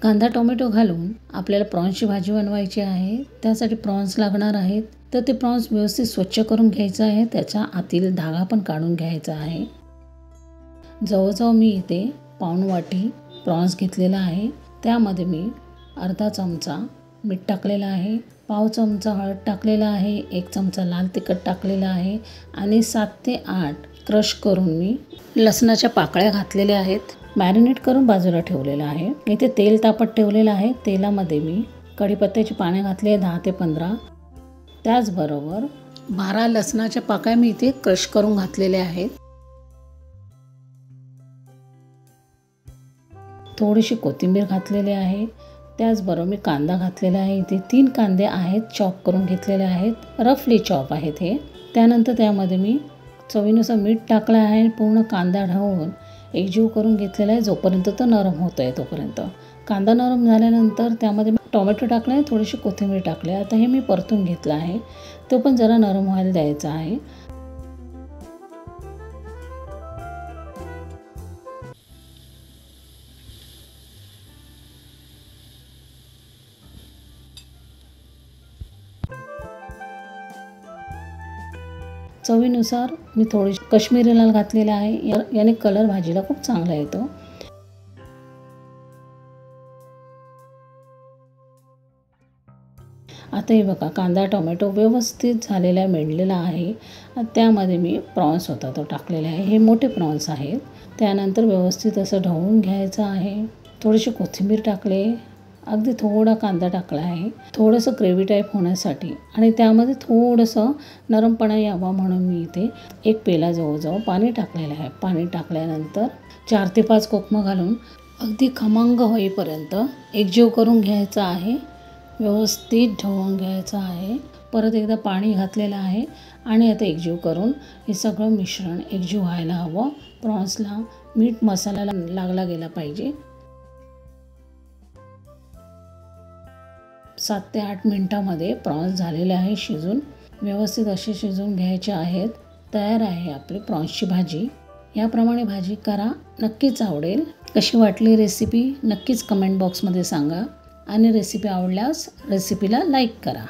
कांदा टोमॅटो घालून आपल्याला प्रॉन्सची भाजी बनवायची आहे। त्यासाठी प्रॉन्स लागणार आहेत। तर ते प्रॉन्स व्यवस्थित स्वच्छ करून घ्यायचं आहे। त्याचा आतील धागा पण काढून घ्यायचा आहे। जवळजवळ मी इथे पाऊण वाटी प्रॉन्स घेतलेला आहे। त्यामध्ये मी अर्धा चमचा मीठ टाकलेला आहे, पाव चमचा हळद टाकलेला आहे, 1 चमचा लाल तिखट टाकलेला आहे आणि 7 ते 8 क्रश करून मी लसणाच्या पाकळ्या घातलेल्या आहेत। मॅरिनेट करून बाजूला ठेवलेला आहे। इथे तेल तापत ठेवलेलं आहे। तेलामध्ये मी कढीपत्त्याची पाने घातले 10 ते 15। त्याचबरोबर 12 लसणाच्या पाकळ्या मी इथे क्रश करून घातलेल्या आहेत। थोडीशी कोथिंबीर घातलेली आहे। त्याचबरोबर मी कांदा घातलेला आहे। इथे 3 कांदे आहेत, चॉप करून घेतलेले आहेत, रफली चॉप आहेत हे। त्यानंतर त्यामध्ये मी चवीनुसार मीठ टाकलं आहे। पूर्ण कांदा ढवळून एकजीव करून घेतलेला आहे जोपर्यंत तो नरम होत आहे तोपर्यंत। कांदा नरम झाल्यानंतर त्यामध्ये टोमॅटो टाकला आहे, थोडीशी कोथिंबीर टाकली आहे। आता हे मी परतून घेतलं आहे, तो पण जरा नरम व्हायला द्यायचा आहे। चवीनुसार मी थोडीशी काश्मीरी लाल घातलेला आहे, याने कलर भाजीला खूप चांगला येतो। आता हे बघा कांदा टोमॅटो व्यवस्थित झालेला मेळलेला आहे। त्यामध्ये मी प्रॉन्स होता तो टाकलेला आहे। हे मोठे प्रॉन्स आहेत। त्यानंतर व्यवस्थित असं ढवळून घ्यायचं आहे। थोडीशी कोथिंबीर टाकले, अगदी थोडा कांदा टाकला आहे, थोडंसं ग्रेव्ही टाईप होण्यासाठी आणि त्यामध्ये थोडंसं नरमपणा यावा म्हणून मी इथे 1 पेला जवळजवळ पाणी टाकलेलं आहे। पाणी टाकल्यानंतर 4 ते 5 कोकमं घालून अगदी खमंग होईपर्यंत एकजीव करून घ्यायचं आहे, व्यवस्थित ढवळून घ्यायचं आहे। परत एकदा पाणी घातलेलं आहे आणि आता एकजीव करून हे सगळं मिश्रण एकजीव व्हायला हवं। प्रॉन्सला मीठ मसाला लागला गेला पाहिजे। 7 ते 8 मिनिटांमध्ये प्रॉन्स झालेले आहे शिजून, व्यवस्थित असे शिजून घ्यायचे आहेत। तयार आहे आपली प्रॉन्सची भाजी। याप्रमाणे भाजी करा, नक्कीच आवडेल। कशी वाटली रेसिपी नक्कीच कमेंट बॉक्समध्ये सांगा आणि रेसिपी आवडल्यास रेसिपीला लाईक करा।